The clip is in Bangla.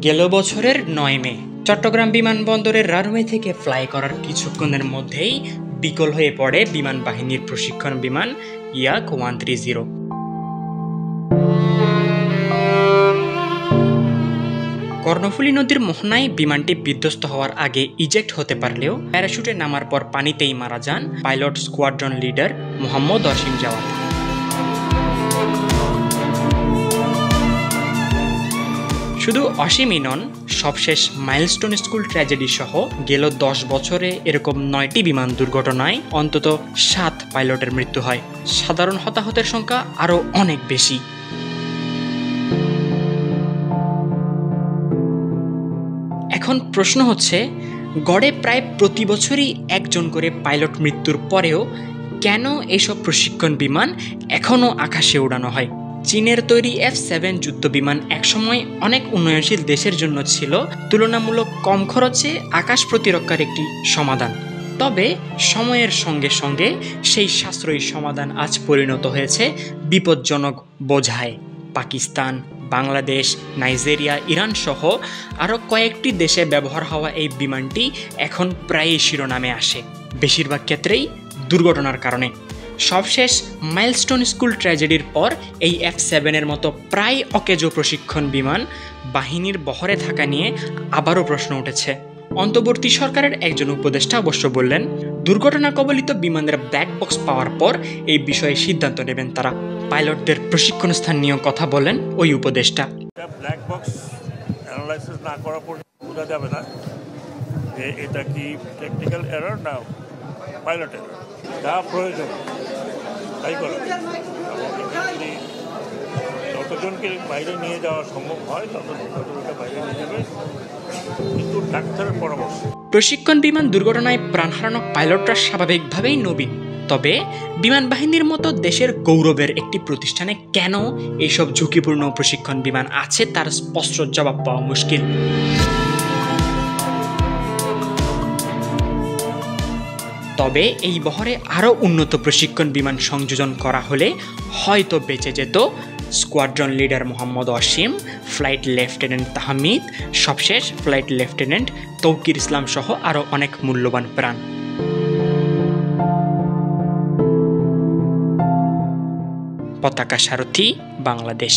গেল বছরের ৯ মে চট্টগ্রাম বিমানবন্দরের রানওয়ে থেকে ফ্লাই করার কিছুক্ষণের মধ্যেই বিকল হয়ে পড়ে বিমান বাহিনীর প্রশিক্ষণ বিমান ইয়াক 130। কর্ণফুলী নদীর মোহনায় বিমানটি বিধ্বস্ত হওয়ার আগে ইজেক্ট হতে পারলেও প্যারাশুটে নামার পর পানিতেই মারা যান পাইলট স্কোয়াড্রন লিডার মোহাম্মদ অসীম জাওয়াদ। শুধু অসীমই নন, সবশেষ মাইলস্টোন স্কুল ট্র্যাজেডি সহ গেল ১০ বছরে এরকম ৯টি বিমান দুর্ঘটনায় অন্তত ৭ পাইলটের মৃত্যু হয়। সাধারণ হতাহতের সংখ্যা আরও অনেক বেশি। এখন প্রশ্ন হচ্ছে, গড়ে প্রায় প্রতি বছরই একজন করে পাইলট মৃত্যুর পরেও কেন এসব প্রশিক্ষণ বিমান এখনও আকাশে উড়ানো হয়? চীনের তৈরি F-7 যুদ্ধ বিমান একসময় অনেক উন্নয়নশীল দেশের জন্য ছিল তুলনামূলক কম খরচে আকাশ প্রতিরক্ষার একটি সমাধান। তবে সময়ের সঙ্গে সঙ্গে সেই সাশ্রয়ী সমাধান আজ পরিণত হয়েছে বিপজ্জনক বোঝায়। পাকিস্তান, বাংলাদেশ, নাইজেরিয়া, ইরান সহ আরও কয়েকটি দেশে ব্যবহার হওয়া এই বিমানটি এখন প্রায়ই শিরোনামে আসে, বেশিরভাগ ক্ষেত্রেই দুর্ঘটনার কারণে। সবশেষ মাইলস্টোন স্কুল ট্র্যাজেডির পর এই F-7-এর মতো প্রায় অকেজো প্রশিক্ষণ বিমান বাহিনীর বহরে থাকা নিয়ে আবারও প্রশ্ন উঠেছে। অন্তর্বর্তী সরকারের একজন উপদেষ্টা অবশ্য বললেন, দুর্ঘটনা কবলিত বিমানের ব্ল্যাক বক্স পাওয়ার পর এই বিষয়ে সিদ্ধান্ত নেবেন তারা। পাইলটদের প্রশিক্ষণ স্থান নিয়েও কথা বলেন ওই উপদেষ্টা। ব্ল্যাক বক্স অ্যানালাইসিস না করা পর্যন্ত বোঝা যাবে না যে এটা কি টেকনিক্যাল এরর না পাইলট এরর। যা প্রয়োজন তাই করা, যদি যতজনকে বাইরে নিয়ে যাওয়া সম্ভব হয় ততজনকে বাইরে নিয়ে যাবে, কিন্তু ডাক্তারের পরামর্শ। প্রশিক্ষণ বিমান দুর্ঘটনায় প্রাণ হারানো পাইলটরা স্বাভাবিকভাবেই নবীন, তবে বিমান বাহিনীর মতো দেশের গৌরবের একটি প্রতিষ্ঠানে কেন এইসব ঝুঁকিপূর্ণ প্রশিক্ষণ বিমান আছে তার স্পষ্ট জবাব পাওয়া মুশকিল। তবে এই বহরে আরও উন্নত প্রশিক্ষণ বিমান সংযোজন করা হলে হয়তো বেঁচে যেত স্কোয়াড্রন লিডার মোহাম্মদ অসীম, ফ্লাইট লেফটেন্যান্ট তাহমিদ, সবশেষ ফ্লাইট লেফটেন্যান্ট তৌকির ইসলাম সহ আরও অনেক মূল্যবান প্রাণ। পতাকা সারথি, বাংলাদেশ।